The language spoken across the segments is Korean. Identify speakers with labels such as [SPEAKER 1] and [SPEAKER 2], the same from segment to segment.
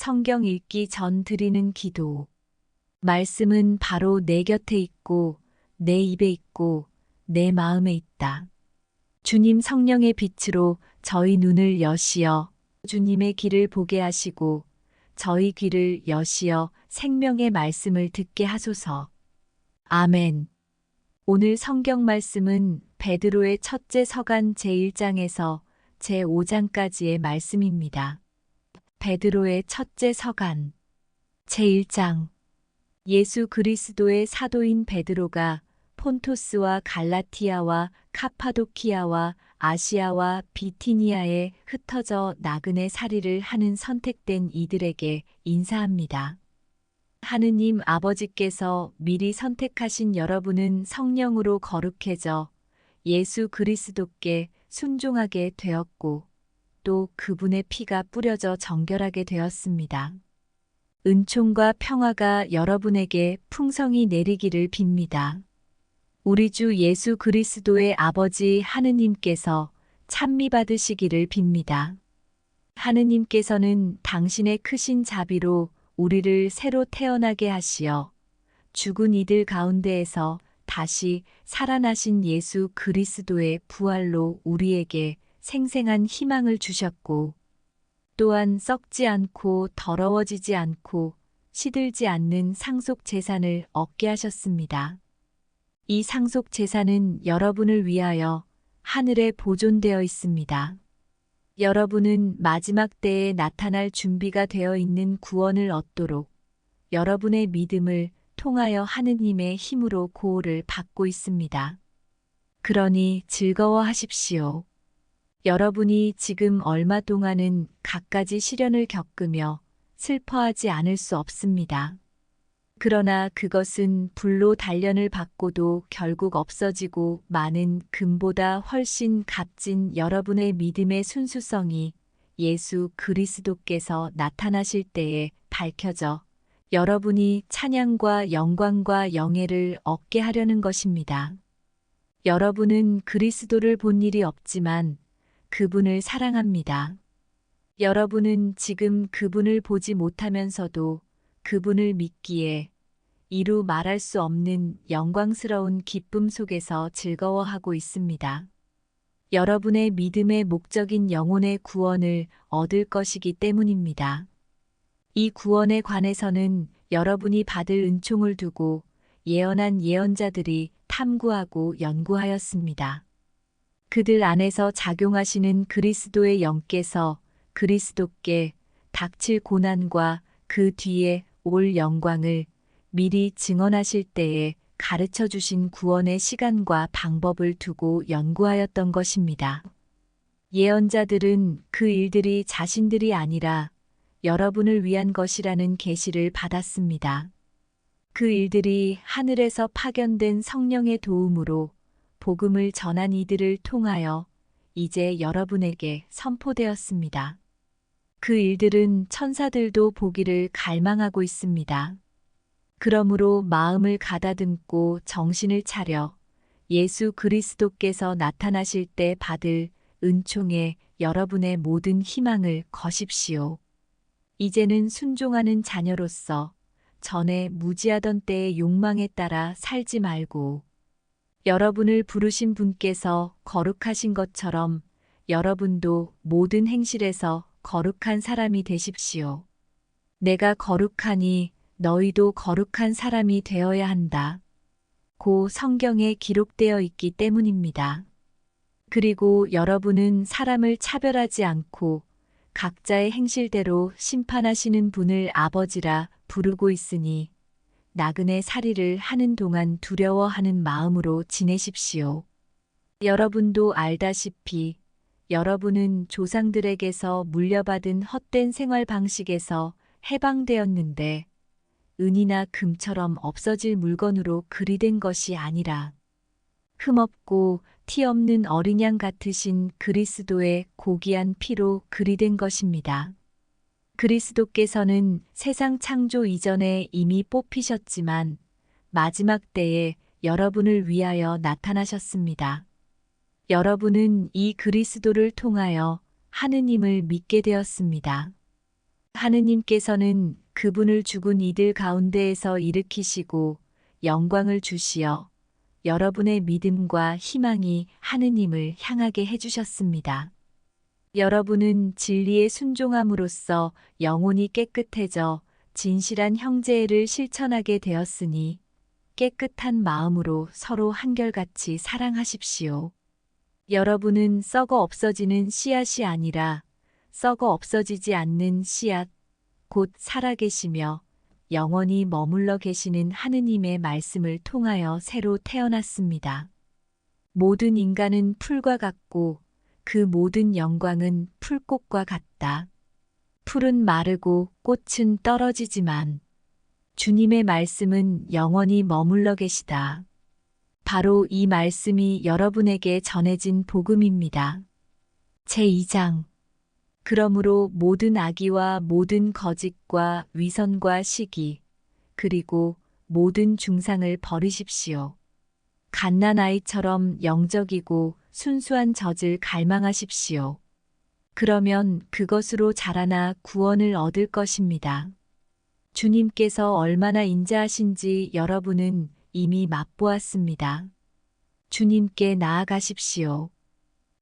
[SPEAKER 1] 성경 읽기 전 드리는 기도. 말씀은 바로 내 곁에 있고, 내 입에 있고, 내 마음에 있다. 주님 성령의 빛으로 저희 눈을 여시어 주님의 길을 보게 하시고, 저희 귀를 여시어 생명의 말씀을 듣게 하소서. 아멘. 오늘 성경 말씀은 베드로의 첫째 서간 제1장에서 제5장까지의 말씀입니다. 베드로의 첫째 서간 제1장. 예수 그리스도의 사도인 베드로가 폰토스와 갈라티아와 카파도키아와 아시아와 비티니아에 흩어져 나그네 살이를 하는 선택된 이들에게 인사합니다. 하느님 아버지께서 미리 선택하신 여러분은 성령으로 거룩해져 예수 그리스도께 순종하게 되었고, 또 그분의 피가 뿌려져 정결하게 되었습니다. 은총과 평화가 여러분에게 풍성히 내리기를 빕니다. 우리 주 예수 그리스도의 아버지 하느님께서 찬미 받으시기를 빕니다. 하느님께서는 당신의 크신 자비로 우리를 새로 태어나게 하시어 죽은 이들 가운데에서 다시 살아나신 예수 그리스도의 부활로 우리에게 생생한 희망을 주셨고, 또한 썩지 않고 더러워지지 않고 시들지 않는 상속 재산을 얻게 하셨습니다. 이 상속 재산은 여러분을 위하여 하늘에 보존되어 있습니다. 여러분은 마지막 때에 나타날 준비가 되어 있는 구원을 얻도록 여러분의 믿음을 통하여 하느님의 힘으로 보호를 받고 있습니다. 그러니 즐거워하십시오. 여러분이 지금 얼마 동안은 갖가지 시련을 겪으며 슬퍼하지 않을 수 없습니다. 그러나 그것은 불로 단련을 받고도 결국 없어지고 많은 금보다 훨씬 값진 여러분의 믿음의 순수성이 예수 그리스도께서 나타나실 때에 밝혀져 여러분이 찬양과 영광과 영예를 얻게 하려는 것입니다. 여러분은 그리스도를 본 일이 없지만 그분을 사랑합니다. 여러분은 지금 그분을 보지 못하면서도 그분을 믿기에 이루 말할 수 없는 영광스러운 기쁨 속에서 즐거워하고 있습니다. 여러분의 믿음의 목적인 영혼의 구원을 얻을 것이기 때문입니다. 이 구원에 관해서는 여러분이 받을 은총을 두고 예언한 예언자들이 탐구하고 연구하였습니다. 그들 안에서 작용하시는 그리스도의 영께서 그리스도께 닥칠 고난과 그 뒤에 올 영광을 미리 증언하실 때에 가르쳐 주신 구원의 시간과 방법을 두고 연구하였던 것입니다. 예언자들은 그 일들이 자신들이 아니라 여러분을 위한 것이라는 계시를 받았습니다. 그 일들이 하늘에서 파견된 성령의 도움으로 복음을 전한 이들을 통하여 이제 여러분에게 선포되었습니다. 그 일들은 천사들도 보기를 갈망하고 있습니다. 그러므로 마음을 가다듬고 정신을 차려 예수 그리스도께서 나타나실 때 받을 은총에 여러분의 모든 희망을 거십시오. 이제는 순종하는 자녀로서 전에 무지하던 때의 욕망에 따라 살지 말고 여러분을 부르신 분께서 거룩하신 것처럼 여러분도 모든 행실에서 거룩한 사람이 되십시오. 내가 거룩하니 너희도 거룩한 사람이 되어야 한다. 고 성경에 기록되어 있기 때문입니다. 그리고 여러분은 사람을 차별하지 않고 각자의 행실대로 심판하시는 분을 아버지라 부르고 있으니 나그네 살이를 하는 동안 두려워하는 마음으로 지내십시오. 여러분도 알다시피 여러분은 조상들에게서 물려받은 헛된 생활 방식에서 해방되었는데 은이나 금처럼 없어질 물건으로 그리된 것이 아니라 흠없고 티 없는 어린 양 같으신 그리스도의 고귀한 피로 그리된 것입니다. 그리스도께서는 세상 창조 이전에 이미 뽑히셨지만 마지막 때에 여러분을 위하여 나타나셨습니다. 여러분은 이 그리스도를 통하여 하느님을 믿게 되었습니다. 하느님께서는 그분을 죽은 이들 가운데에서 일으키시고 영광을 주시어 여러분의 믿음과 희망이 하느님을 향하게 해주셨습니다. 여러분은 진리에 순종함으로써 영혼이 깨끗해져 진실한 형제를 실천하게 되었으니 깨끗한 마음으로 서로 한결같이 사랑하십시오. 여러분은 썩어 없어지는 씨앗이 아니라 썩어 없어지지 않는 씨앗, 곧 살아계시며 영원히 머물러 계시는 하느님의 말씀을 통하여 새로 태어났습니다. 모든 인간은 풀과 같고 그 모든 영광은 풀꽃과 같다. 풀은 마르고 꽃은 떨어지지만 주님의 말씀은 영원히 머물러 계시다. 바로 이 말씀이 여러분에게 전해진 복음입니다. 제2장. 그러므로 모든 악의와 모든 거짓과 위선과 시기, 그리고 모든 중상을 버리십시오. 갓난아이처럼 영적이고 순수한 젖을 갈망하십시오. 그러면 그것으로 자라나 구원을 얻을 것입니다. 주님께서 얼마나 인자하신지 여러분은 이미 맛보았습니다. 주님께 나아가십시오.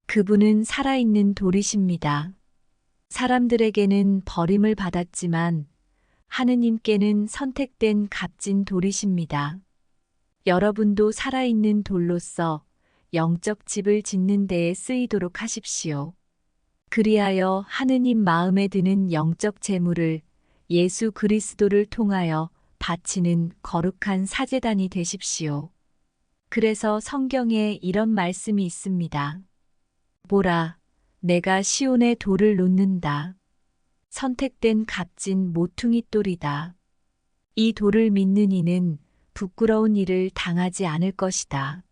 [SPEAKER 1] 그분은 살아있는 돌이십니다. 사람들에게는 버림을 받았지만 하느님께는 선택된 값진 돌이십니다. 여러분도 살아있는 돌로서 영적 집을 짓는 데에 쓰이도록 하십시오. 그리하여 하느님 마음에 드는 영적 재물을 예수 그리스도를 통하여 바치는 거룩한 사제단이 되십시오. 그래서 성경에 이런 말씀이 있습니다. 보라, 내가 시온에 돌을 놓는다. 선택된 값진 모퉁이 돌이다. 이 돌을 믿는 이는 부끄러운 일을 당하지 않을 것이다.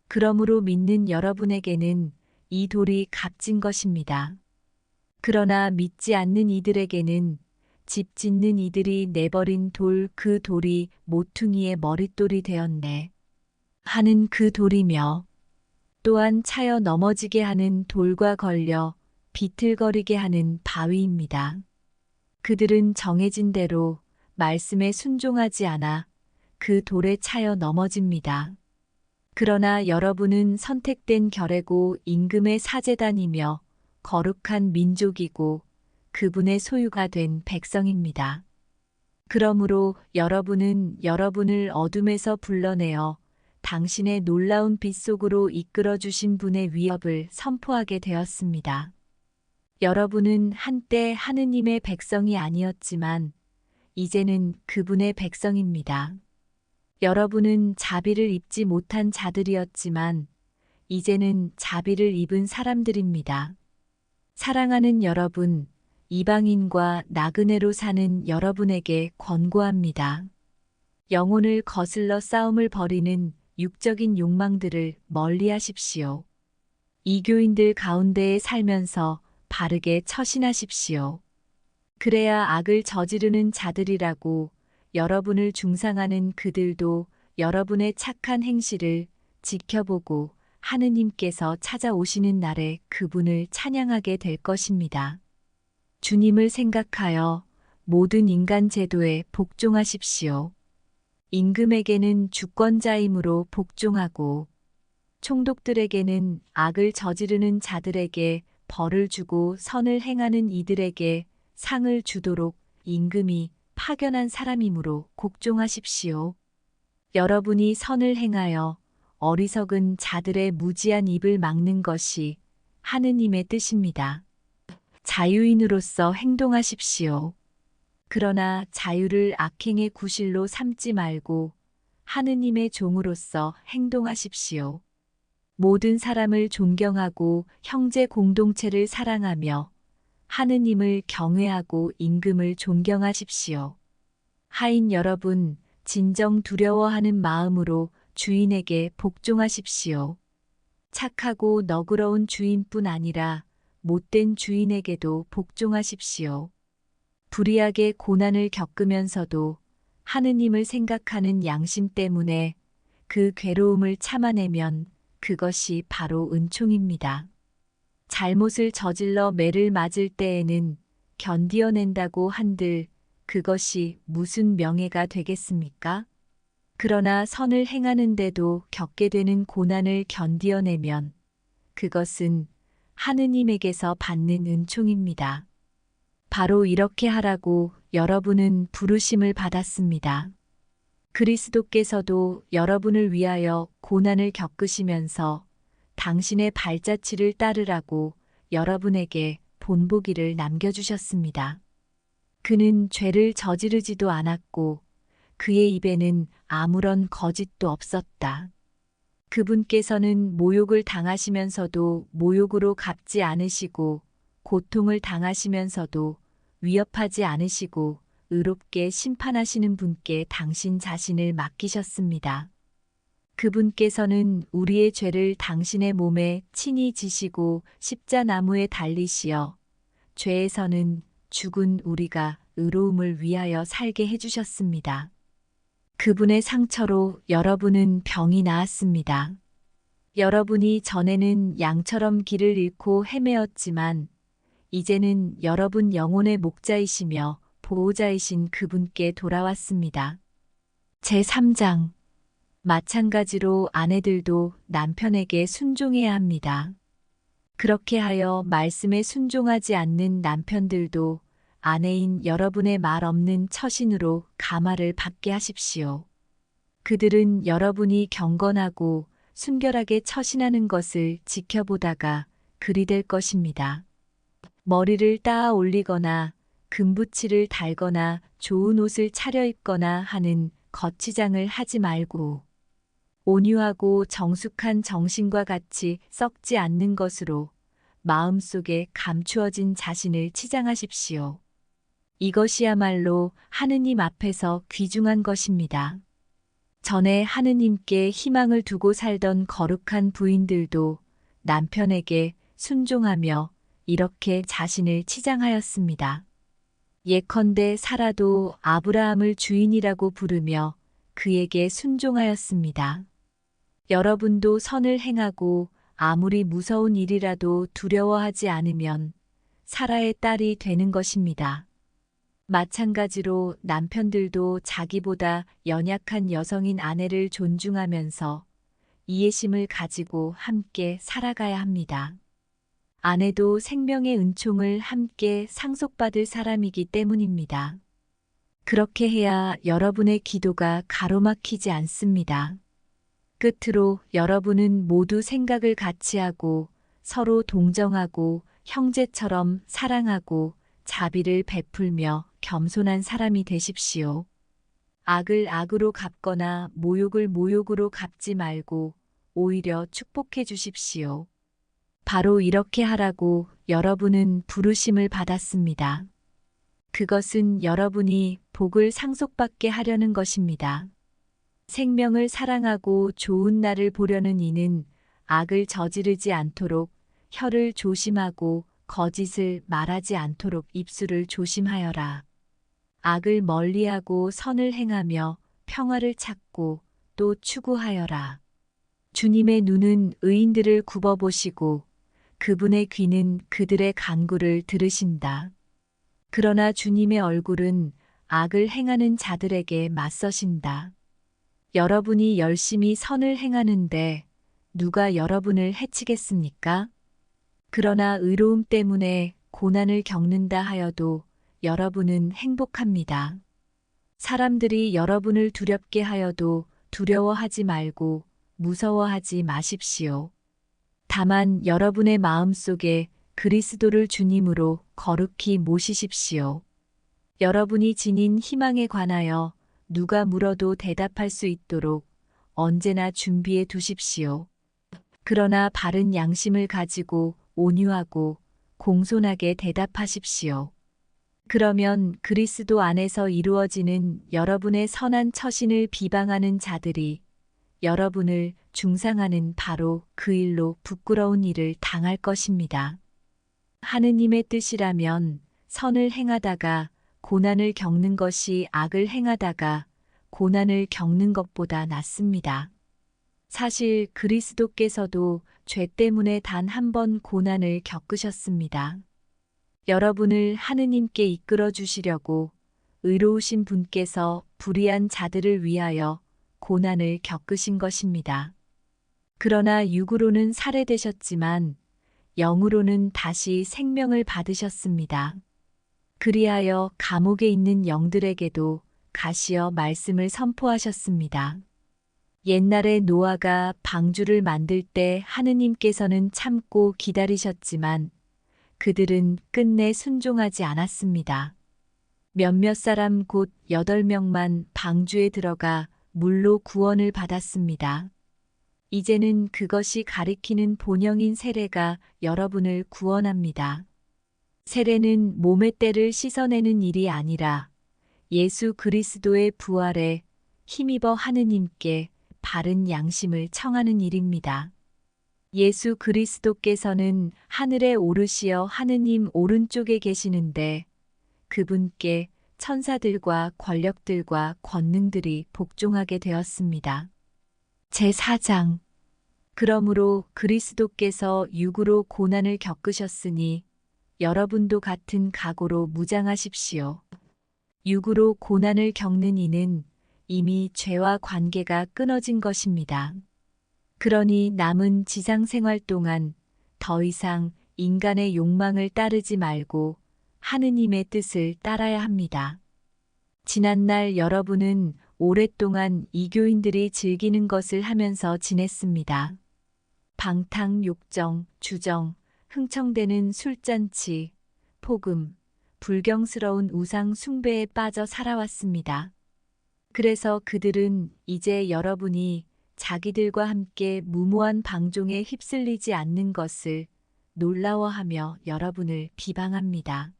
[SPEAKER 1] 그러므로 믿는 여러분에게는 이 돌이 값진 것입니다. 그러나 믿지 않는 이들에게는 집 짓는 이들이 내버린 돌 그 돌이 모퉁이의 머릿돌이 되었네. 하는 그 돌이며 또한 차여 넘어지게 하는 돌과 걸려 비틀거리게 하는 바위입니다. 그들은 정해진 대로 말씀에 순종하지 않아 그 돌에 차여 넘어집니다. 그러나 여러분은 선택된 결례고 임금의 사제단이며 거룩한 민족이고 그분의 소유가 된 백성입니다. 그러므로 여러분은 여러분을 어둠에서 불러내어 당신의 놀라운 빛 속으로 이끌어 주신 분의 위협을 선포하게 되었습니다. 여러분은 한때 하느님의 백성이 아니었지만 이제는 그분의 백성입니다. 여러분은 자비를 입지 못한 자들이었지만 이제는 자비를 입은 사람들입니다. 사랑하는 여러분, 이방인과 나그네로 사는 여러분에게 권고합니다. 영혼을 거슬러 싸움을 벌이는 육적인 욕망들을 멀리하십시오. 이교인들 가운데에 살면서 바르게 처신하십시오. 그래야 악을 저지르는 자들이라고 여러분을 중상하는 그들도 여러분의 착한 행실을 지켜보고 하느님께서 찾아오시는 날에 그분을 찬양하게 될 것입니다. 주님을 생각하여 모든 인간 제도에 복종하십시오. 임금에게는 주권자이므로 복종하고 총독들에게는 악을 저지르는 자들에게 벌을 주고 선을 행하는 이들에게 상을 주도록 임금이 파견한 사람이므로 복종하십시오. 여러분이 선을 행하여 어리석은 자들의 무지한 입을 막는 것이 하느님의 뜻입니다. 자유인으로서 행동하십시오. 그러나 자유를 악행의 구실로 삼지 말고 하느님의 종으로서 행동하십시오. 모든 사람을 존경하고 형제 공동체를 사랑하며 하느님을 경외하고 임금을 존경하십시오. 하인 여러분, 진정 두려워하는 마음으로 주인에게 복종하십시오. 착하고 너그러운 주인뿐 아니라 못된 주인에게도 복종하십시오. 불의하게 고난을 겪으면서도 하느님을 생각하는 양심 때문에 그 괴로움을 참아내면 그것이 바로 은총입니다. 잘못을 저질러 매를 맞을 때에는 견디어낸다고 한들 그것이 무슨 명예가 되겠습니까? 그러나 선을 행하는데도 겪게 되는 고난을 견디어내면 그것은 하느님에게서 받는 은총입니다. 바로 이렇게 하라고 여러분은 부르심을 받았습니다. 그리스도께서도 여러분을 위하여 고난을 겪으시면서 당신의 발자취를 따르라고 여러분에게 본보기를 남겨주셨습니다. 그는 죄를 저지르지도 않았고 그의 입에는 아무런 거짓도 없었다. 그분께서는 모욕을 당하시면서도 모욕으로 갚지 않으시고 고통을 당하시면서도 위협하지 않으시고 의롭게 심판하시는 분께 당신 자신을 맡기셨습니다. 그분께서는 우리의 죄를 당신의 몸에 친히 지시고 십자나무에 달리시어 죄에서는 죽은 우리가 의로움을 위하여 살게 해주셨습니다. 그분의 상처로 여러분은 병이 나았습니다. 여러분이 전에는 양처럼 길을 잃고 헤매었지만 이제는 여러분 영혼의 목자이시며 보호자이신 그분께 돌아왔습니다. 제3장 마찬가지로 아내들도 남편에게 순종해야 합니다. 그렇게 하여 말씀에 순종하지 않는 남편들도 아내인 여러분의 말 없는 처신으로 감화를 받게 하십시오. 그들은 여러분이 경건하고 순결하게 처신하는 것을 지켜보다가 그리 될 것입니다. 머리를 따아 올리거나 금붙이를 달거나 좋은 옷을 차려입거나 하는 거치장을 하지 말고 온유하고 정숙한 정신과 같이 썩지 않는 것으로 마음속에 감추어진 자신을 치장하십시오. 이것이야말로 하느님 앞에서 귀중한 것입니다. 전에 하느님께 희망을 두고 살던 거룩한 부인들도 남편에게 순종하며 이렇게 자신을 치장하였습니다. 예컨대 사라도 아브라함을 주인이라고 부르며 그에게 순종하였습니다. 여러분도 선을 행하고 아무리 무서운 일이라도 두려워하지 않으면 사라의 딸이 되는 것입니다. 마찬가지로 남편들도 자기보다 연약한 여성인 아내를 존중하면서 이해심을 가지고 함께 살아가야 합니다. 아내도 생명의 은총을 함께 상속받을 사람이기 때문입니다. 그렇게 해야 여러분의 기도가 가로막히지 않습니다. 끝으로 여러분은 모두 생각을 같이 하고 서로 동정하고 형제처럼 사랑하고 자비를 베풀며 겸손한 사람이 되십시오. 악을 악으로 갚거나 모욕을 모욕으로 갚지 말고 오히려 축복해 주십시오. 바로 이렇게 하라고 여러분은 부르심을 받았습니다. 그것은 여러분이 복을 상속받게 하려는 것입니다. 생명을 사랑하고 좋은 날을 보려는 이는 악을 저지르지 않도록 혀를 조심하고 거짓을 말하지 않도록 입술을 조심하여라. 악을 멀리하고 선을 행하며 평화를 찾고 또 추구하여라. 주님의 눈은 의인들을 굽어보시고 그분의 귀는 그들의 간구를 들으신다. 그러나 주님의 얼굴은 악을 행하는 자들에게 맞서신다. 여러분이 열심히 선을 행하는데 누가 여러분을 해치겠습니까? 그러나 의로움 때문에 고난을 겪는다 하여도 여러분은 행복합니다. 사람들이 여러분을 두렵게 하여도 두려워하지 말고 무서워하지 마십시오. 다만 여러분의 마음속에 그리스도를 주님으로 거룩히 모시십시오. 여러분이 지닌 희망에 관하여 누가 물어도 대답할 수 있도록 언제나 준비해 두십시오. 그러나 바른 양심을 가지고 온유하고 공손하게 대답하십시오. 그러면 그리스도 안에서 이루어지는 여러분의 선한 처신을 비방하는 자들이 여러분을 중상하는 바로 그 일로 부끄러운 일을 당할 것입니다. 하느님의 뜻이라면 선을 행하다가 고난을 겪는 것이 악을 행하다가 고난을 겪는 것보다 낫습니다. 사실 그리스도께서도 죄 때문에 단 한 번 고난을 겪으셨습니다. 여러분을 하느님께 이끌어 주시려고 의로우신 분께서 불의한 자들을 위하여 고난을 겪으신 것입니다. 그러나 육으로는 살해되셨지만 영으로는 다시 생명을 받으셨습니다. 그리하여 감옥에 있는 영들에게도 가시어 말씀을 선포하셨습니다. 옛날에 노아가 방주를 만들 때 하느님께서는 참고 기다리셨지만 그들은 끝내 순종하지 않았습니다. 몇몇 사람 곧 8명만 방주에 들어가 물로 구원을 받았습니다. 이제는 그것이 가리키는 본영인 세례가 여러분을 구원합니다. 세례는 몸의 때를 씻어내는 일이 아니라 예수 그리스도의 부활에 힘입어 하느님께 바른 양심을 청하는 일입니다. 예수 그리스도께서는 하늘에 오르시어 하느님 오른쪽에 계시는데 그분께 천사들과 권력들과 권능들이 복종하게 되었습니다. 제4장. 그러므로 그리스도께서 육으로 고난을 겪으셨으니 여러분도 같은 각오로 무장하십시오. 육으로 고난을 겪는 이는 이미 죄와 관계가 끊어진 것입니다. 그러니 남은 지상 생활 동안 더 이상 인간의 욕망을 따르지 말고 하느님의 뜻을 따라야 합니다. 지난날 여러분은 오랫동안 이교인들이 즐기는 것을 하면서 지냈습니다. 방탕, 욕정, 주정, 흥청대는 술잔치, 폭음, 불경스러운 우상 숭배에 빠져 살아왔습니다. 그래서 그들은 이제 여러분이 자기들과 함께 무모한 방종에 휩쓸리지 않는 것을 놀라워하며 여러분을 비방합니다.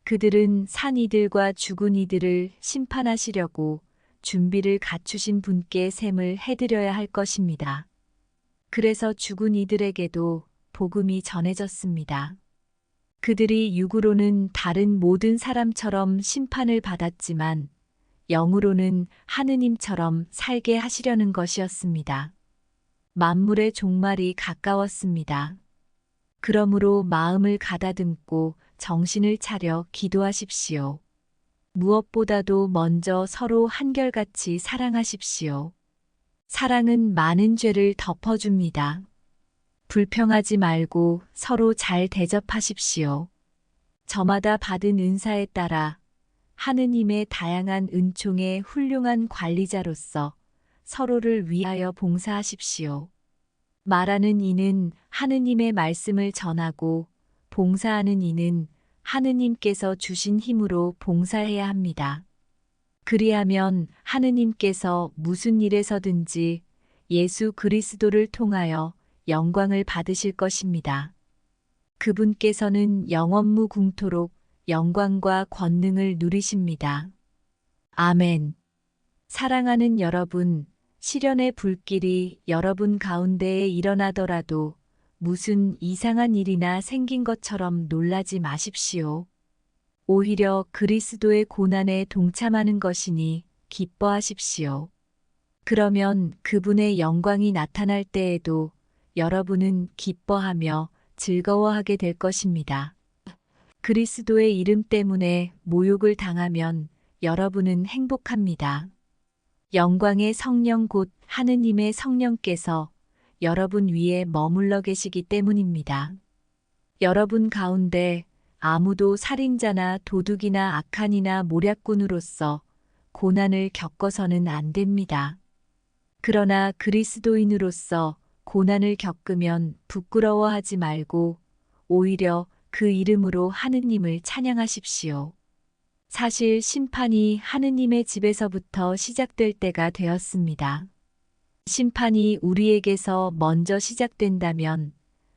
[SPEAKER 1] 그들은 산 이들과 죽은 이들을 심판하시려고 준비를 갖추신 분께 셈을 해드려야 할 것입니다. 그래서 죽은 이들에게도 복음이 전해졌습니다. 그들이 육으로는 다른 모든 사람처럼 심판을 받았지만 영으로는 하느님처럼 살게 하시려는 것이었습니다. 만물의 종말이 가까웠습니다. 그러므로 마음을 가다듬고 정신을 차려 기도하십시오. 무엇보다도 먼저 서로 한결같이 사랑하십시오. 사랑은 많은 죄를 덮어줍니다. 불평하지 말고 서로 잘 대접하십시오. 저마다 받은 은사에 따라 하느님의 다양한 은총의 훌륭한 관리자로서 서로를 위하여 봉사하십시오. 말하는 이는 하느님의 말씀을 전하고 봉사하는 이는 하느님께서 주신 힘으로 봉사해야 합니다. 그리하면 하느님께서 무슨 일에서든지 예수 그리스도를 통하여 영광을 받으실 것입니다. 그분께서는 영원무궁토록 영광과 권능을 누리십니다. 아멘. 사랑하는 여러분, 시련의 불길이 여러분 가운데에 일어나더라도 무슨 이상한 일이나 생긴 것처럼 놀라지 마십시오. 오히려 그리스도의 고난에 동참하는 것이니 기뻐하십시오. 그러면 그분의 영광이 나타날 때에도 여러분은 기뻐하며 즐거워하게 될 것입니다. 그리스도의 이름 때문에 모욕을 당하면 여러분은 행복합니다. 영광의 성령 곧 하느님의 성령께서 여러분 위에 머물러 계시기 때문입니다. 여러분 가운데 아무도 살인자나 도둑이나 악한이나 모략꾼으로서 고난을 겪어서는 안 됩니다. 그러나 그리스도인으로서 고난을 겪으면 부끄러워하지 말고 오히려 그 이름으로 하느님을 찬양하십시오. 사실 심판이 하느님의 집에서부터 시작될 때가 되었습니다. 심판이 우리에게서 먼저 시작된다면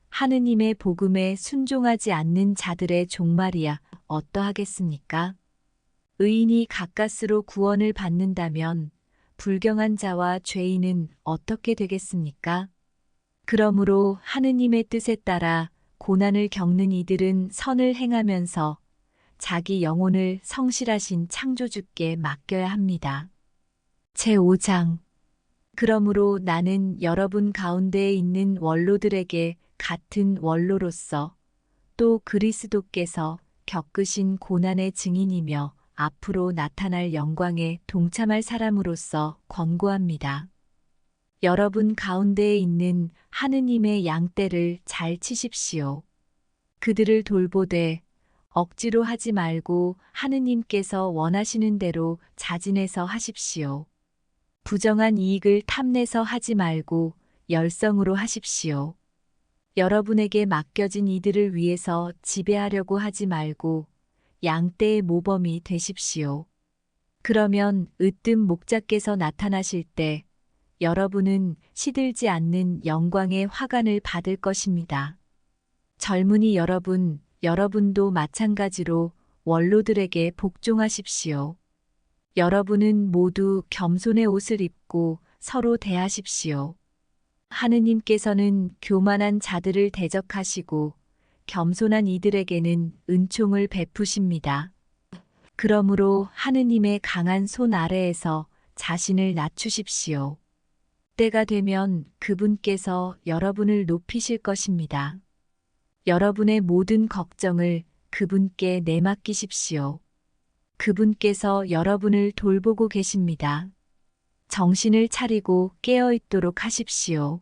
[SPEAKER 1] 하느님의 복음에 순종하지 않는 자들의 종말이야 어떠하겠습니까? 의인이 가까스로 구원을 받는다면 불경한 자와 죄인은 어떻게 되겠습니까? 그러므로 하느님의 뜻에 따라 고난을 겪는 이들은 선을 행하면서 자기 영혼을 성실하신 창조주께 맡겨야 합니다. 제5장. 그러므로 나는 여러분 가운데에 있는 원로들에게 같은 원로로서 또 그리스도께서 겪으신 고난의 증인이며 앞으로 나타날 영광에 동참할 사람으로서 권고합니다. 여러분 가운데에 있는 하느님의 양떼를 잘 치십시오. 그들을 돌보되 억지로 하지 말고 하느님께서 원하시는 대로 자진해서 하십시오. 부정한 이익을 탐내서 하지 말고 열성으로 하십시오. 여러분에게 맡겨진 이들을 위해서 지배하려고 하지 말고 양떼의 모범이 되십시오. 그러면 으뜸 목자께서 나타나실 때 여러분은 시들지 않는 영광의 화관을 받을 것입니다. 젊은이 여러분, 여러분도 마찬가지로 원로들에게 복종하십시오. 여러분은 모두 겸손의 옷을 입고 서로 대하십시오. 하느님께서는 교만한 자들을 대적하시고 겸손한 이들에게는 은총을 베푸십니다. 그러므로 하느님의 강한 손 아래에서 자신을 낮추십시오. 때가 되면 그분께서 여러분을 높이실 것입니다. 여러분의 모든 걱정을 그분께 내맡기십시오. 그분께서 여러분을 돌보고 계십니다. 정신을 차리고 깨어있도록 하십시오.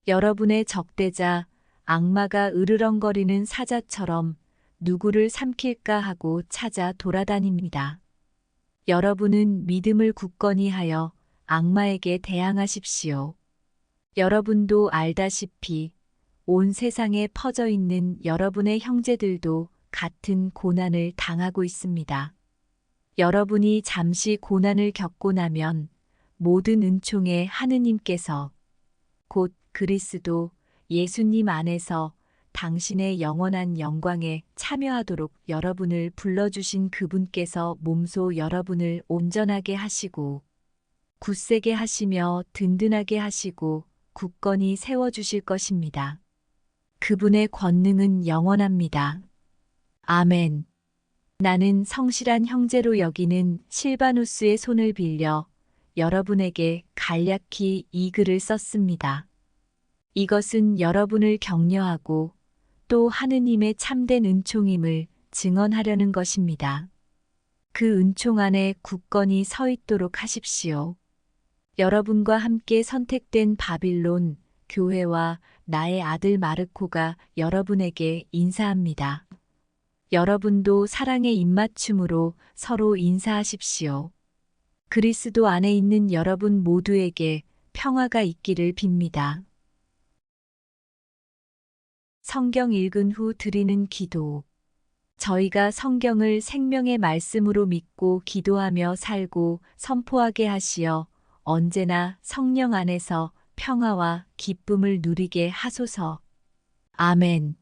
[SPEAKER 1] 여러분의 적대자, 악마가 으르렁거리는 사자처럼 누구를 삼킬까 하고 찾아 돌아다닙니다. 여러분은 믿음을 굳건히 하여 악마에게 대항하십시오. 여러분도 알다시피 온 세상에 퍼져 있는 여러분의 형제들도 같은 고난을 당하고 있습니다. 여러분이 잠시 고난을 겪고 나면 모든 은총의 하느님께서 곧 그리스도 예수님 안에서 당신의 영원한 영광에 참여하도록 여러분을 불러주신 그분께서 몸소 여러분을 온전하게 하시고 굳세게 하시며 든든하게 하시고 굳건히 세워주실 것입니다. 그분의 권능은 영원합니다. 아멘. 나는 성실한 형제로 여기는 실바누스의 손을 빌려 여러분에게 간략히 이 글을 썼습니다. 이것은 여러분을 격려하고 또 하느님의 참된 은총임을 증언하려는 것입니다. 그 은총 안에 굳건히 서 있도록 하십시오. 여러분과 함께 선택된 바빌론 교회와 나의 아들 마르코가 여러분에게 인사합니다. 여러분도 사랑의 입맞춤으로 서로 인사하십시오. 그리스도 안에 있는 여러분 모두에게 평화가 있기를 빕니다. 성경 읽은 후 드리는 기도. 저희가 성경을 생명의 말씀으로 믿고 기도하며 살고 선포하게 하시어 언제나 성령 안에서 평화와 기쁨을 누리게 하소서. 아멘.